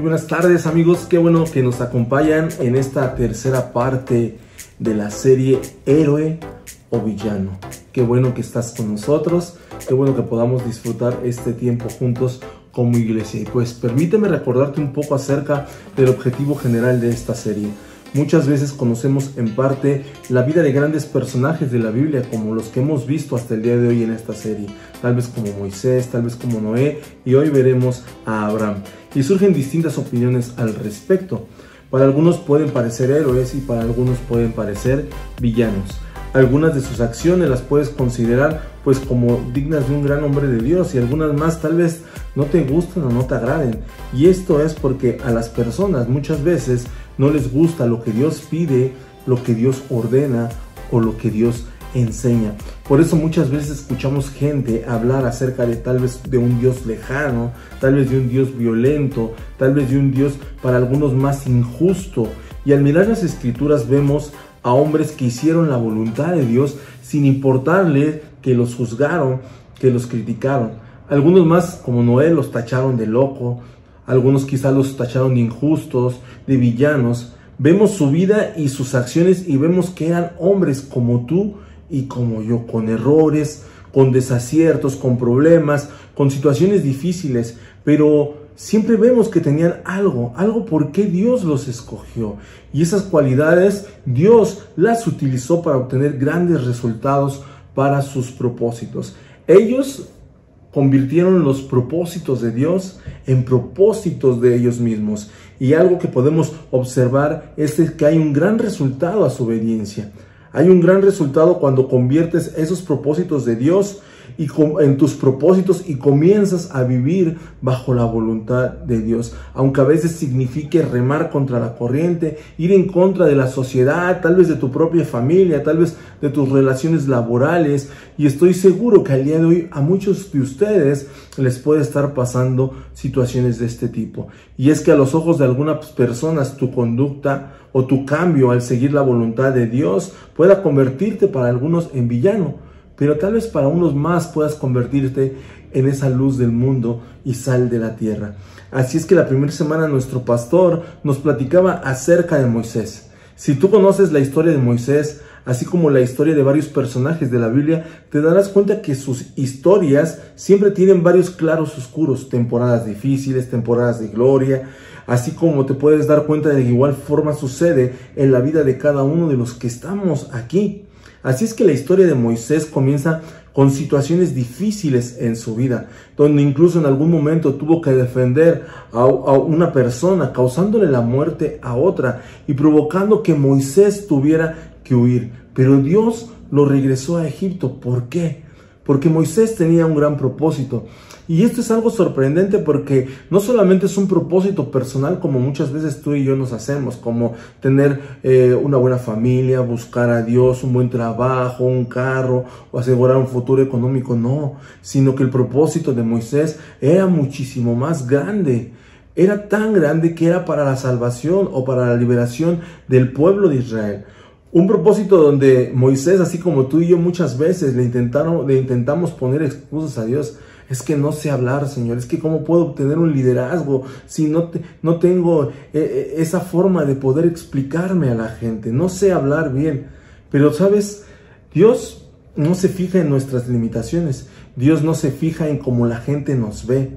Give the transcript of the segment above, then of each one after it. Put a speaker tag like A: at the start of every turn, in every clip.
A: buenas tardes amigos, qué bueno que nos acompañan en esta tercera parte de la serie Héroe o Villano. Qué bueno que estás con nosotros, qué bueno que podamos disfrutar este tiempo juntos como iglesia. Y pues permíteme recordarte un poco acerca del objetivo general de esta serie. Muchas veces conocemos en parte la vida de grandes personajes de la Biblia, como los que hemos visto hasta el día de hoy en esta serie, tal vez como Moisés, tal vez como Noé, y hoy veremos a Abraham. Y surgen distintas opiniones al respecto. Para algunos pueden parecer héroes y para algunos pueden parecer villanos. Algunas de sus acciones las puedes considerar pues como dignas de un gran hombre de Dios, y algunas más tal vez no te gusten o no te agraden. Y esto es porque a las personas muchas veces no les gusta lo que Dios pide, lo que Dios ordena o lo que Dios enseña. Por eso muchas veces escuchamos gente hablar acerca de tal vez de un Dios lejano, tal vez de un Dios violento, tal vez de un Dios para algunos más injusto. Y al mirar las escrituras vemos a hombres que hicieron la voluntad de Dios sin importarle que los juzgaron, que los criticaron. Algunos más, como Noé, los tacharon de loco. Algunos quizás los tacharon de injustos, de villanos. Vemos su vida y sus acciones y vemos que eran hombres como tú y como yo, con errores, con desaciertos, con problemas, con situaciones difíciles, pero siempre vemos que tenían algo por qué Dios los escogió. Y esas cualidades Dios las utilizó para obtener grandes resultados para sus propósitos. Ellos convirtieron los propósitos de Dios en propósitos de ellos mismos. Y algo que podemos observar es que hay un gran resultado a su obediencia. Hay un gran resultado cuando conviertes esos propósitos de Dios en tus propósitos y comienzas a vivir bajo la voluntad de Dios, aunque a veces signifique remar contra la corriente, ir en contra de la sociedad, tal vez de tu propia familia, tal vez de tus relaciones laborales. Y estoy seguro que al día de hoy a muchos de ustedes les puede estar pasando situaciones de este tipo. Y es que a los ojos de algunas personas tu conducta o tu cambio al seguir la voluntad de Dios pueda convertirte para algunos en villano, pero tal vez para unos más puedas convertirte en esa luz del mundo y sal de la tierra. Así es que la primera semana nuestro pastor nos platicaba acerca de Moisés. Si tú conoces la historia de Moisés, así como la historia de varios personajes de la Biblia, te darás cuenta que sus historias siempre tienen varios claros oscuros, temporadas difíciles, temporadas de gloria, así como te puedes dar cuenta de que de igual forma sucede en la vida de cada uno de los que estamos aquí. Así es que la historia de Moisés comienza con situaciones difíciles en su vida, donde incluso en algún momento tuvo que defender a una persona, causándole la muerte a otra y provocando que Moisés tuviera que huir. Pero Dios lo regresó a Egipto. ¿Por qué? Porque Moisés tenía un gran propósito. Y esto es algo sorprendente porque no solamente es un propósito personal como muchas veces tú y yo nos hacemos, como tener una buena familia, buscar a Dios, un buen trabajo, un carro o asegurar un futuro económico. No, sino que el propósito de Moisés era muchísimo más grande. Era tan grande que era para la salvación o para la liberación del pueblo de Israel. Un propósito donde Moisés, así como tú y yo muchas veces le intentamos poner excusas a Dios. Es que no sé hablar, Señor, es que cómo puedo obtener un liderazgo si no tengo esa forma de poder explicarme a la gente, no sé hablar bien. Pero sabes, Dios no se fija en nuestras limitaciones, Dios no se fija en cómo la gente nos ve.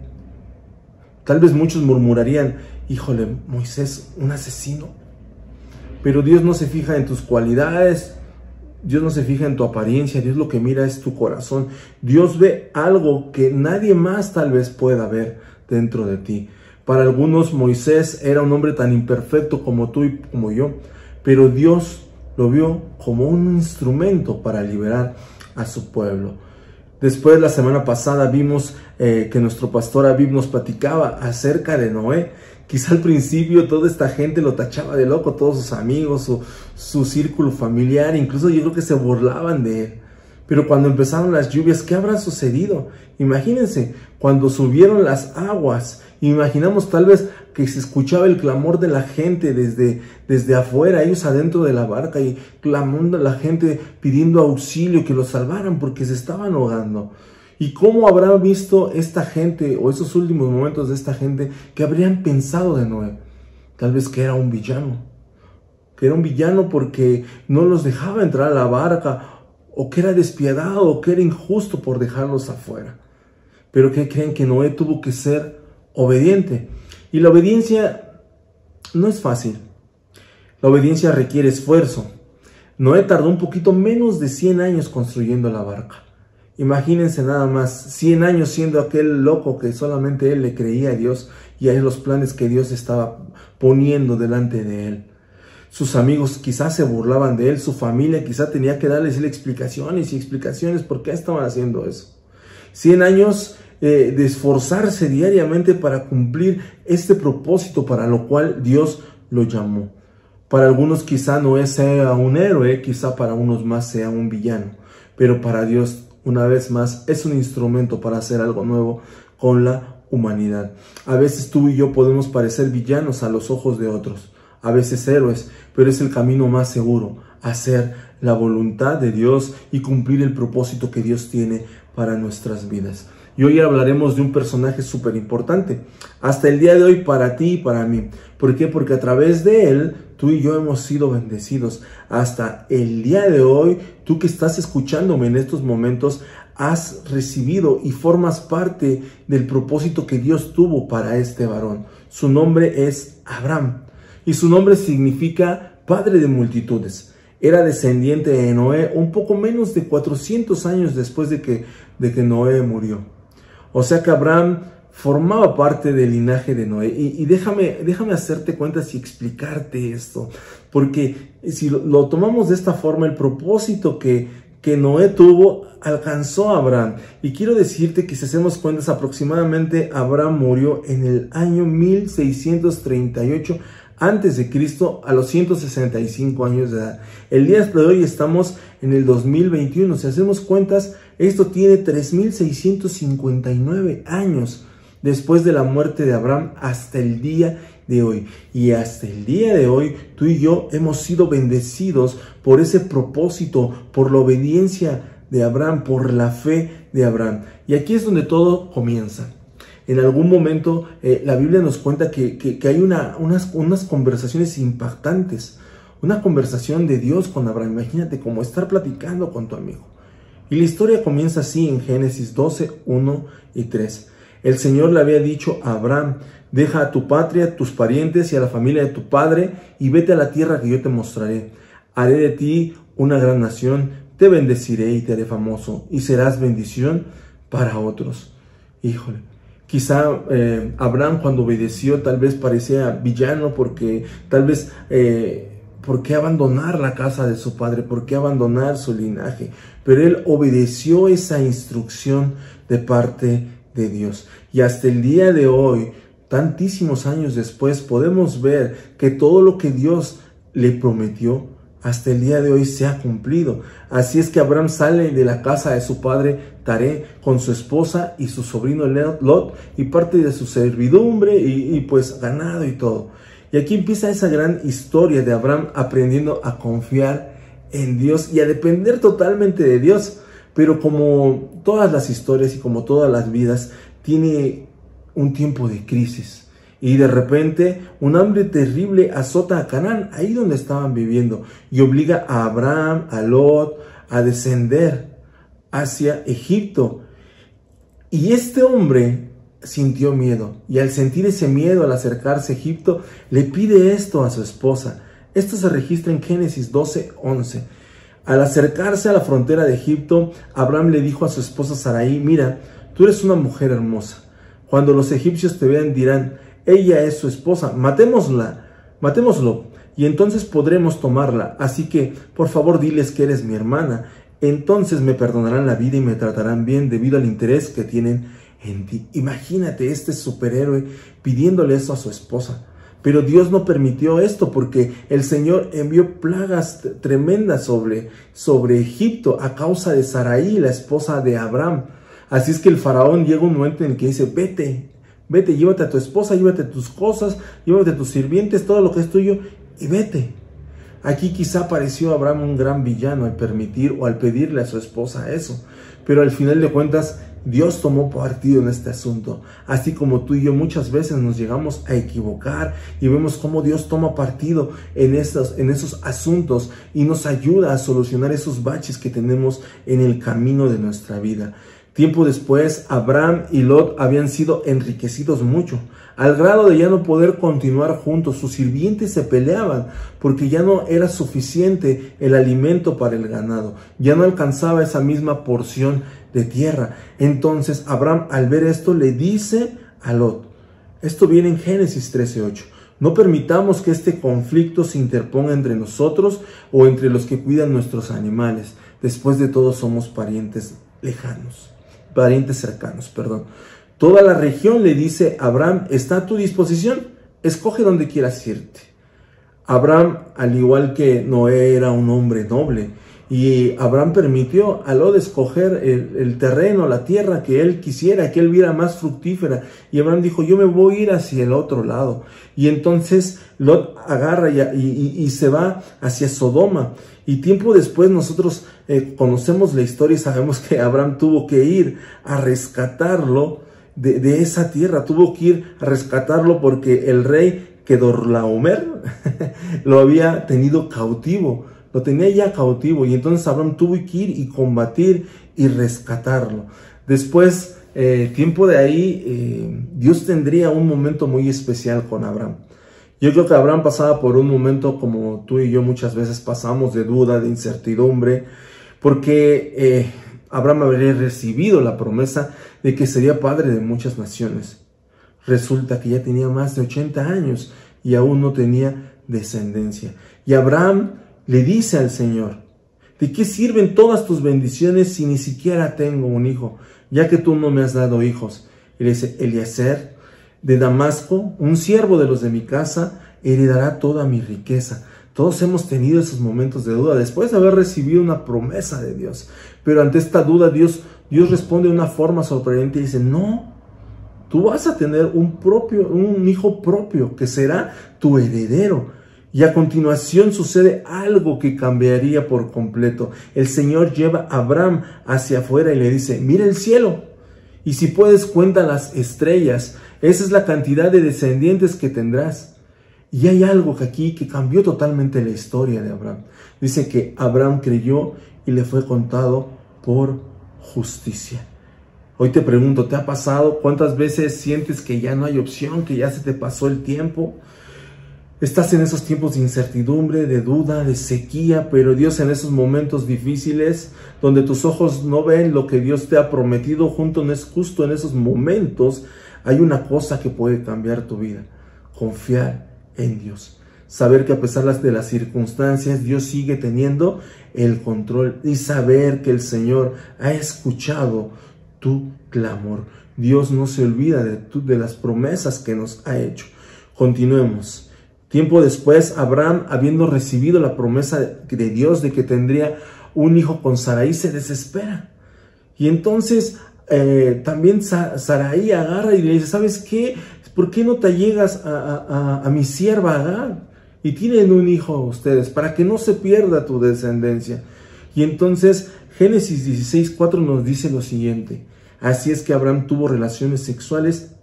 A: Tal vez muchos murmurarían, híjole, Moisés, un asesino. Pero Dios no se fija en tus cualidades, Dios no se fija en tu apariencia, Dios lo que mira es tu corazón. Dios ve algo que nadie más tal vez pueda ver dentro de ti. Para algunos Moisés era un hombre tan imperfecto como tú y como yo, pero Dios lo vio como un instrumento para liberar a su pueblo. Después, la semana pasada vimos que nuestro pastor Aviv nos platicaba acerca de Noé. Quizá al principio toda esta gente lo tachaba de loco, todos sus amigos, su círculo familiar, incluso yo creo que se burlaban de él. Pero cuando empezaron las lluvias, ¿qué habrá sucedido? Imagínense, cuando subieron las aguas, imaginamos tal vez que se escuchaba el clamor de la gente desde afuera, ellos adentro de la barca, y clamando a la gente pidiendo auxilio, que los salvaran porque se estaban ahogando. ¿Y cómo habrá visto esta gente o esos últimos momentos de esta gente que habrían pensado de Noé? Tal vez que era un villano. Que era un villano porque no los dejaba entrar a la barca, o que era despiadado, o que era injusto por dejarlos afuera. Pero ¿qué creen? Que Noé tuvo que ser obediente. Y la obediencia no es fácil. La obediencia requiere esfuerzo. Noé tardó un poquito menos de 100 años construyendo la barca. Imagínense nada más, 100 años siendo aquel loco que solamente él le creía a Dios y a los planes que Dios estaba poniendo delante de él. Sus amigos quizás se burlaban de él, su familia quizás tenía que darles explicaciones y explicaciones por qué estaban haciendo eso. 100 años de esforzarse diariamente para cumplir este propósito para lo cual Dios lo llamó. Para algunos quizá Noé sea un héroe, quizá para unos más sea un villano, pero para Dios, una vez más, es un instrumento para hacer algo nuevo con la humanidad. A veces tú y yo podemos parecer villanos a los ojos de otros, a veces héroes, pero es el camino más seguro, hacer la voluntad de Dios y cumplir el propósito que Dios tiene para nuestras vidas. Y hoy hablaremos de un personaje súper importante, hasta el día de hoy para ti y para mí. ¿Por qué? Porque a través de él, tú y yo hemos sido bendecidos. Hasta el día de hoy, tú que estás escuchándome en estos momentos, has recibido y formas parte del propósito que Dios tuvo para este varón. Su nombre es Abraham y su nombre significa padre de multitudes. Era descendiente de Noé un poco menos de 400 años después de que Noé murió. O sea que Abraham formaba parte del linaje de Noé. Y déjame hacerte cuentas y explicarte esto. Porque si lo tomamos de esta forma, el propósito que Noé tuvo alcanzó a Abraham. Y quiero decirte que si hacemos cuentas, aproximadamente Abraham murió en el año 1638 antes de Cristo, a los 165 años de edad. El día de hoy estamos en el 2021. Si hacemos cuentas, esto tiene 3659 años después de la muerte de Abraham hasta el día de hoy. Y hasta el día de hoy, tú y yo hemos sido bendecidos por ese propósito, por la obediencia de Abraham, por la fe de Abraham. Y aquí es donde todo comienza. En algún momento la Biblia nos cuenta que hay unas conversaciones impactantes. Una conversación de Dios con Abraham. Imagínate como estar platicando con tu amigo. Y la historia comienza así en Génesis 12, 1 y 3. El Señor le había dicho a Abraham: deja a tu patria, a tus parientes y a la familia de tu padre y vete a la tierra que yo te mostraré. Haré de ti una gran nación, te bendeciré y te haré famoso y serás bendición para otros. Híjole. Quizá Abraham, cuando obedeció, tal vez parecía villano porque tal vez ¿por qué abandonar la casa de su padre? ¿Por qué abandonar su linaje? Pero él obedeció esa instrucción de parte de Dios. Y hasta el día de hoy, tantísimos años después, podemos ver que todo lo que Dios le prometió, hasta el día de hoy se ha cumplido. Así es que Abraham sale de la casa de su padre Taré con su esposa y su sobrino Lot y parte de su servidumbre y pues ganado y todo. Y aquí empieza esa gran historia de Abraham aprendiendo a confiar en Dios y a depender totalmente de Dios. Pero como todas las historias y como todas las vidas, tiene un tiempo de crisis. Y de repente un hambre terrible azota a Canaán, ahí donde estaban viviendo, y obliga a Abraham, a Lot, a descender hacia Egipto. Y este hombre sintió miedo, y al sentir ese miedo, al acercarse a Egipto, le pide esto a su esposa. Esto se registra en Génesis 12, 11. Al acercarse a la frontera de Egipto, Abraham le dijo a su esposa Sarai: mira, tú eres una mujer hermosa. Cuando los egipcios te vean dirán: ella es su esposa, matémoslo, y entonces podremos tomarla. Así que, por favor, diles que eres mi hermana. Entonces me perdonarán la vida y me tratarán bien debido al interés que tienen en ti. Imagínate este superhéroe pidiéndole eso a su esposa. Pero Dios no permitió esto porque el Señor envió plagas tremendas sobre Egipto a causa de Sarai, la esposa de Abraham. Así es que el faraón llega un momento en el que dice: vete, llévate a tu esposa, llévate tus cosas, llévate a tus sirvientes, todo lo que es tuyo, y vete. Aquí quizá pareció Abraham un gran villano al permitir o al pedirle a su esposa eso. Pero al final de cuentas, Dios tomó partido en este asunto, así como tú y yo muchas veces nos llegamos a equivocar y vemos cómo Dios toma partido en esos asuntos y nos ayuda a solucionar esos baches que tenemos en el camino de nuestra vida. Tiempo después, Abraham y Lot habían sido enriquecidos mucho, al grado de ya no poder continuar juntos. Sus sirvientes se peleaban porque ya no era suficiente el alimento para el ganado, ya no alcanzaba esa misma porción de tierra. Entonces Abraham, al ver esto, le dice a Lot, esto viene en Génesis 13:8, no permitamos que este conflicto se interponga entre nosotros o entre los que cuidan nuestros animales. Después de todo somos parientes cercanos. Toda la región, le dice Abraham, está a tu disposición, escoge donde quieras irte. Abraham, al igual que Noé, era un hombre noble, y Abraham permitió a Lot escoger el terreno, la tierra que él quisiera, que él viera más fructífera. Y Abraham dijo, yo me voy a ir hacia el otro lado. Y entonces Lot agarra y se va hacia Sodoma. Y tiempo después nosotros conocemos la historia y sabemos que Abraham tuvo que ir a rescatarlo de esa tierra. Tuvo que ir a rescatarlo porque el rey Kedorlaomer lo había tenido cautivo. Lo tenía ya cautivo, y entonces Abraham tuvo que ir y combatir y rescatarlo. Después, tiempo de ahí, Dios tendría un momento muy especial con Abraham. Yo creo que Abraham pasaba por un momento como tú y yo muchas veces pasamos, de duda, de incertidumbre, porque Abraham habría recibido la promesa de que sería padre de muchas naciones. Resulta que ya tenía más de 80 años y aún no tenía descendencia. Y Abraham le dice al Señor, ¿de qué sirven todas tus bendiciones si ni siquiera tengo un hijo, ya que tú no me has dado hijos? Y le dice, Eliezer de Damasco, un siervo de los de mi casa, heredará toda mi riqueza. Todos hemos tenido esos momentos de duda, después de haber recibido una promesa de Dios. Pero ante esta duda, Dios responde de una forma sorprendente y dice, no, tú vas a tener un hijo propio, que será tu heredero. Y a continuación sucede algo que cambiaría por completo. El Señor lleva a Abraham hacia afuera y le dice, mira el cielo, y si puedes cuenta las estrellas, esa es la cantidad de descendientes que tendrás. Y hay algo aquí que cambió totalmente la historia de Abraham. Dice que Abraham creyó y le fue contado por justicia. Hoy te pregunto, ¿te ha pasado? ¿Cuántas veces sientes que ya no hay opción, que ya se te pasó el tiempo? Estás en esos tiempos de incertidumbre, de duda, de sequía, pero Dios, en esos momentos difíciles, donde tus ojos no ven lo que Dios te ha prometido, justo en esos momentos, hay una cosa que puede cambiar tu vida: confiar en Dios. Saber que a pesar de las circunstancias, Dios sigue teniendo el control, y saber que el Señor ha escuchado tu clamor. Dios no se olvida de las promesas que nos ha hecho. Continuemos. Tiempo después, Abraham, habiendo recibido la promesa de Dios de que tendría un hijo con Sarai, se desespera. Y entonces también Sarai agarra y le dice, ¿sabes qué? ¿Por qué no te allegas a mi sierva Agar? Y tienen un hijo ustedes, para que no se pierda tu descendencia. Y entonces Génesis 16:4 nos dice lo siguiente: así es que Abraham tuvo relaciones sexuales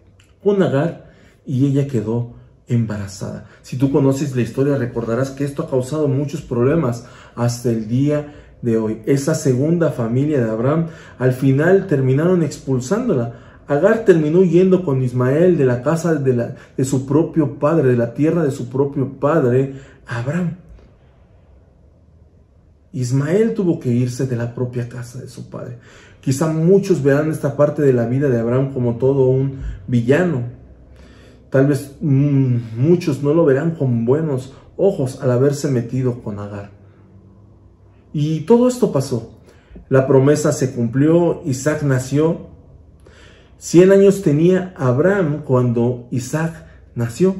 A: con Agar y ella quedó embarazada. Si tú conoces la historia, recordarás que esto ha causado muchos problemas hasta el día de hoy. Esa segunda familia de Abraham, al final terminaron expulsándola. Agar terminó yendo con Ismael de la casa de su propio padre, de la tierra de su propio padre, Abraham. Ismael tuvo que irse de la propia casa de su padre. Quizá muchos verán esta parte de la vida de Abraham como todo un villano. Tal vez muchos no lo verán con buenos ojos al haberse metido con Agar. Y todo esto pasó. La promesa se cumplió, Isaac nació. 100 años tenía Abraham cuando Isaac nació.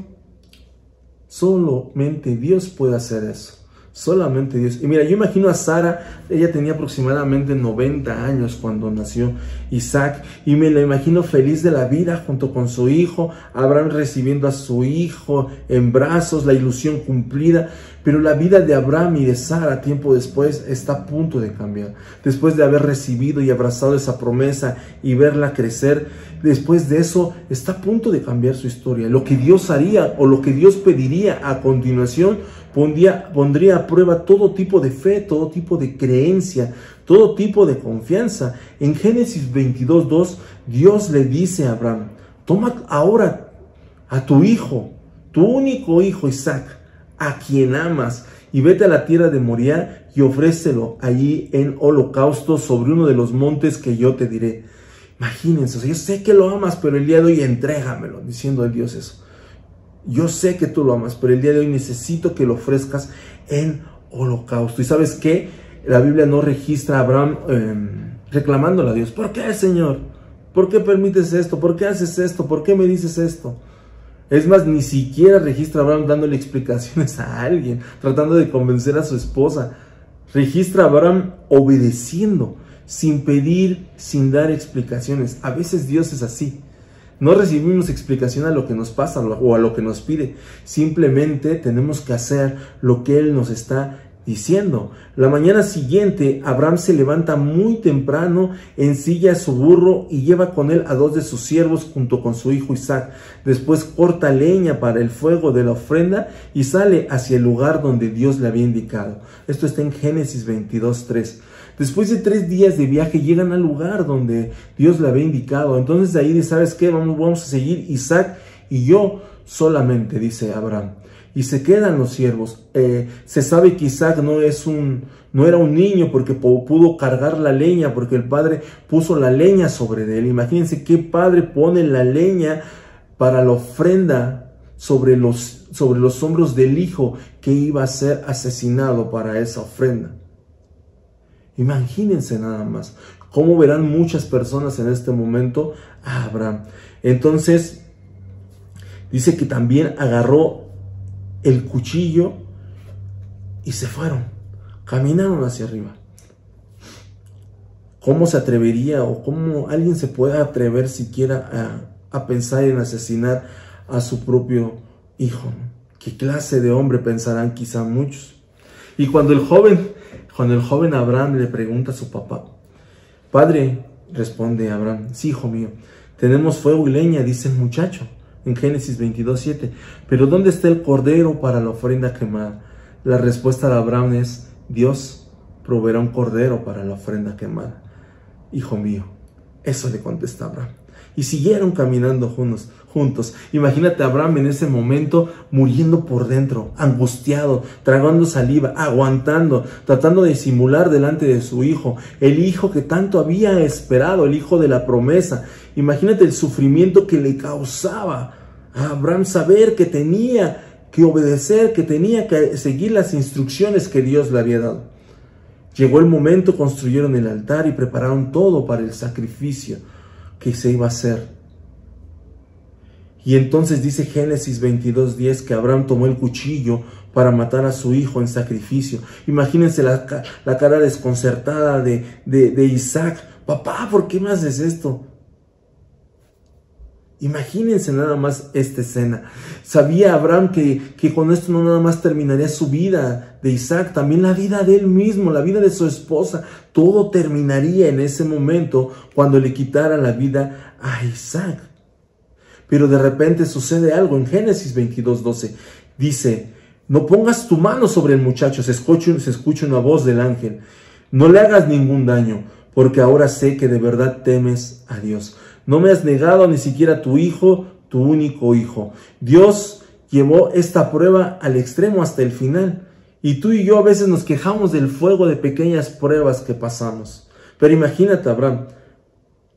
A: Solamente Dios puede hacer eso. Solamente Dios. Y mira, yo imagino a Sara, ella tenía aproximadamente 90 años cuando nació Isaac, y me la imagino feliz de la vida junto con su hijo, Abraham recibiendo a su hijo en brazos, la ilusión cumplida. Pero la vida de Abraham y de Sara tiempo después está a punto de cambiar. Después de haber recibido y abrazado esa promesa y verla crecer, después de eso está a punto de cambiar su historia. Lo que Dios haría o lo que Dios pediría a continuación pondría a prueba todo tipo de fe, todo tipo de creencia, todo tipo de confianza. En Génesis 22:2, Dios le dice a Abraham: toma ahora a tu hijo, tu único hijo Isaac, a quien amas, y vete a la tierra de Moriah y ofrécelo allí en holocausto sobre uno de los montes que yo te diré. Imagínense, o sea, yo sé que lo amas, pero el día de hoy entrégamelo, diciendo el Dios eso. Yo sé que tú lo amas, pero el día de hoy necesito que lo ofrezcas en holocausto. ¿Y sabes qué? La Biblia no registra a Abraham reclamándole a Dios: ¿por qué, Señor? ¿Por qué permites esto? ¿Por qué haces esto? ¿Por qué me dices esto? Es más, ni siquiera registra a Abraham dándole explicaciones a alguien, tratando de convencer a su esposa. Registra a Abraham obedeciendo, sin pedir, sin dar explicaciones. A veces Dios es así. No recibimos explicación a lo que nos pasa o a lo que nos pide. Simplemente tenemos que hacer lo que Él nos está diciendo. La mañana siguiente, Abraham se levanta muy temprano, ensilla a su burro y lleva con él a 2 de sus siervos junto con su hijo Isaac. Después corta leña para el fuego de la ofrenda y sale hacia el lugar donde Dios le había indicado. Esto está en Génesis 22:3. Después de 3 días de viaje llegan al lugar donde Dios le había indicado. Entonces de ahí dice: ¿sabes qué? Vamos a seguir Isaac y yo solamente, dice Abraham. Y se quedan los siervos. Se sabe que Isaac no era un niño porque pudo cargar la leña, porque el padre puso la leña sobre él. Imagínense qué padre pone la leña para la ofrenda sobre los hombros del hijo que iba a ser asesinado para esa ofrenda. Imagínense nada más cómo verán muchas personas en este momento a Abraham. Entonces dice que también agarró el cuchillo y se fueron, caminaron hacia arriba. ¿Cómo se atrevería o cómo alguien se puede atrever siquiera a pensar en asesinar a su propio hijo? ¿Qué clase de hombre pensarán quizá muchos? Y cuando el joven Abraham le pregunta a su papá: Padre, responde Abraham: sí, hijo mío, tenemos fuego y leña, dice el muchacho, en Génesis 22:7. Pero ¿dónde está el cordero para la ofrenda quemada? La respuesta de Abraham es: Dios proveerá un cordero para la ofrenda quemada. Hijo mío, eso le contesta Abraham. Y siguieron caminando juntos. Imagínate a Abraham en ese momento muriendo por dentro, angustiado, tragando saliva, aguantando, tratando de disimular delante de su hijo, el hijo que tanto había esperado, el hijo de la promesa. Imagínate el sufrimiento que le causaba a Abraham saber que tenía que obedecer, que tenía que seguir las instrucciones que Dios le había dado. Llegó el momento, construyeron el altar y prepararon todo para el sacrificio que se iba a hacer. Y entonces dice Génesis 22:10 que Abraham tomó el cuchillo para matar a su hijo en sacrificio. Imagínense la cara desconcertada de Isaac: papá, ¿por qué me haces esto? Imagínense nada más esta escena. Sabía Abraham que con esto no nada más terminaría su vida de Isaac, también la vida de él mismo, la vida de su esposa. Todo terminaría en ese momento cuando le quitara la vida a Isaac. Pero de repente sucede algo. En Génesis 22:12 dice: no pongas tu mano sobre el muchacho. Se escucha una voz del ángel: no le hagas ningún daño, porque ahora sé que de verdad temes a Dios. No me has negado ni siquiera a tu hijo, tu único hijo. Dios llevó esta prueba al extremo hasta el final. Y tú y yo a veces nos quejamos del fuego de pequeñas pruebas que pasamos. Pero imagínate, Abraham,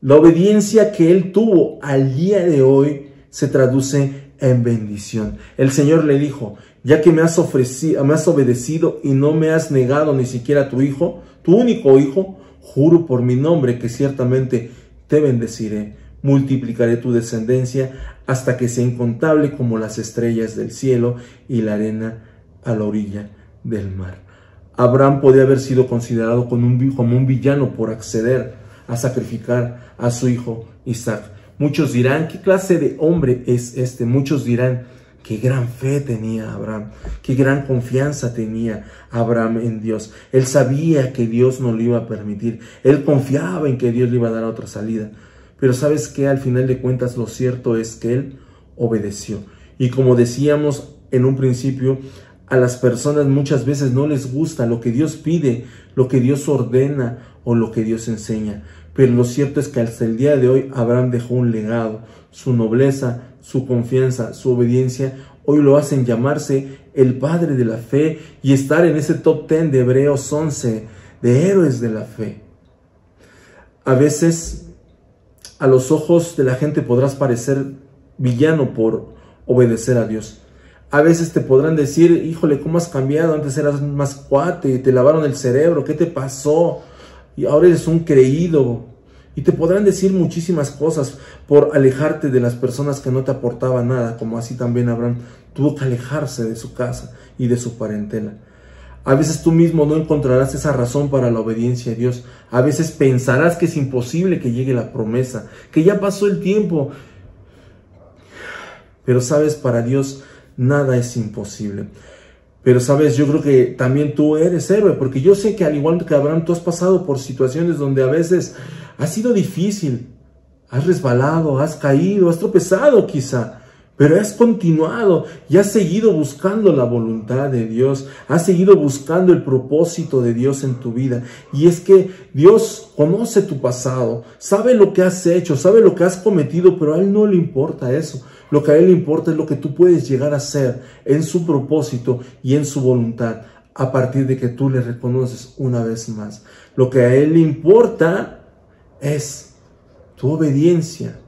A: la obediencia que él tuvo al día de hoy se traduce en bendición. El Señor le dijo: ya que me has obedecido y no me has negado ni siquiera a tu hijo, tu único hijo, juro por mi nombre que ciertamente te bendeciré, multiplicaré tu descendencia hasta que sea incontable como las estrellas del cielo y la arena a la orilla del mar. Abraham podía haber sido considerado como un villano por acceder a sacrificar a su hijo Isaac. Muchos dirán, ¿qué clase de hombre es este? Muchos dirán, qué gran fe tenía Abraham, qué gran confianza tenía Abraham en Dios. Él sabía que Dios no lo iba a permitir, él confiaba en que Dios le iba a dar otra salida. Pero ¿sabes qué? Al final de cuentas lo cierto es que él obedeció. Y como decíamos en un principio, a las personas muchas veces no les gusta lo que Dios pide, lo que Dios ordena o lo que Dios enseña. Pero lo cierto es que hasta el día de hoy Abraham dejó un legado. Su nobleza, su confianza, su obediencia, hoy lo hacen llamarse el padre de la fe y estar en ese top 10 de Hebreos 11, de héroes de la fe. A veces, a los ojos de la gente podrás parecer villano por obedecer a Dios. A veces te podrán decir, híjole, ¿cómo has cambiado? Antes eras más cuate, te lavaron el cerebro, ¿qué te pasó? Y ahora eres un creído. Y te podrán decir muchísimas cosas por alejarte de las personas que no te aportaban nada, como así también Abraham tuvo que alejarse de su casa y de su parentela. A veces tú mismo no encontrarás esa razón para la obediencia a Dios. A veces pensarás que es imposible que llegue la promesa, que ya pasó el tiempo. Pero sabes, para Dios nada es imposible. Pero sabes, yo creo que también tú eres héroe, porque yo sé que al igual que Abraham, tú has pasado por situaciones donde a veces ha sido difícil, has resbalado, has caído, has tropezado quizá, pero has continuado y has seguido buscando la voluntad de Dios, has seguido buscando el propósito de Dios en tu vida. Y es que Dios conoce tu pasado, sabe lo que has hecho, sabe lo que has cometido, pero a Él no le importa eso. Lo que a Él le importa es lo que tú puedes llegar a ser en su propósito y en su voluntad a partir de que tú le reconoces una vez más. Lo que a Él le importa es tu obediencia.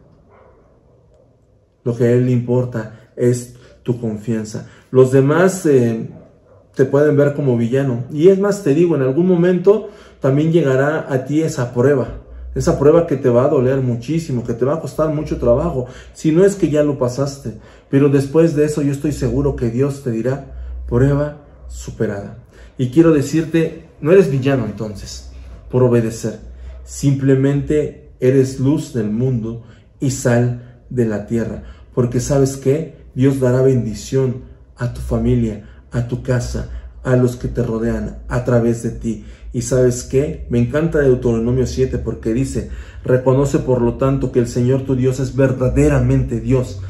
A: Lo que a Él le importa es tu confianza. Los demás te pueden ver como villano. Y es más, te digo, en algún momento también llegará a ti esa prueba. Esa prueba que te va a doler muchísimo, que te va a costar mucho trabajo, si no es que ya lo pasaste. Pero después de eso yo estoy seguro que Dios te dirá, prueba superada. Y quiero decirte, no eres villano entonces, por obedecer. Simplemente eres luz del mundo y sal de la tierra. Porque ¿sabes qué? Dios dará bendición a tu familia, a tu casa, a los que te rodean a través de ti. ¿Y sabes qué? Me encanta Deuteronomio 7 porque dice, reconoce por lo tanto que el Señor tu Dios es verdaderamente Dios.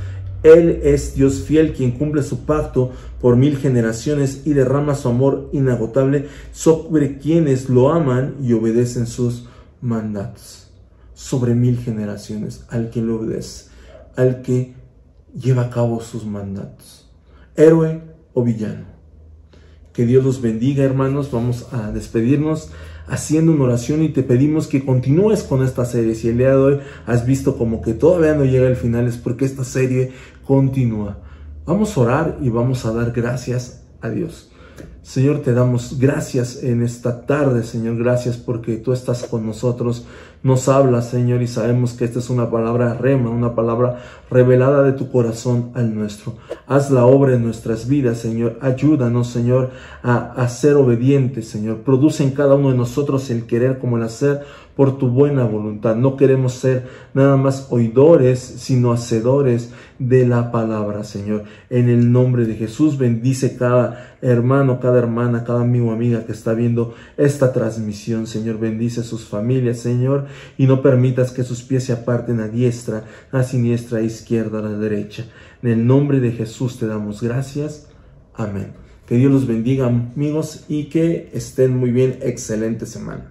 A: Él es Dios fiel, quien cumple su pacto por 1000 generaciones y derrama su amor inagotable sobre quienes lo aman y obedecen sus mandatos. Sobre 1000 generaciones, al que lo obedece, al que lleva a cabo sus mandatos. Héroe o villano. Que Dios los bendiga, hermanos. Vamos a despedirnos haciendo una oración y te pedimos que continúes con esta serie. Si el día de hoy has visto como que todavía no llega el final, es porque esta serie continúa. Vamos a orar y vamos a dar gracias a Dios. Señor, te damos gracias en esta tarde, Señor. Gracias porque tú estás con nosotros. Nos hablas, Señor, y sabemos que esta es una palabra rema, una palabra revelada de tu corazón al nuestro. Haz la obra en nuestras vidas, Señor. Ayúdanos, Señor, a ser obedientes, Señor. Produce en cada uno de nosotros el querer como el hacer por tu buena voluntad. No queremos ser nada más oidores, sino hacedores de la palabra, Señor. En el nombre de Jesús, bendice cada hermano, cada hermana, cada amigo o amiga que está viendo esta transmisión, Señor. Bendice a sus familias, Señor, y no permitas que sus pies se aparten a diestra, a siniestra, a izquierda, a la derecha. En el nombre de Jesús te damos gracias. Amén. Que Dios los bendiga, amigos, y que estén muy bien. Excelente semana.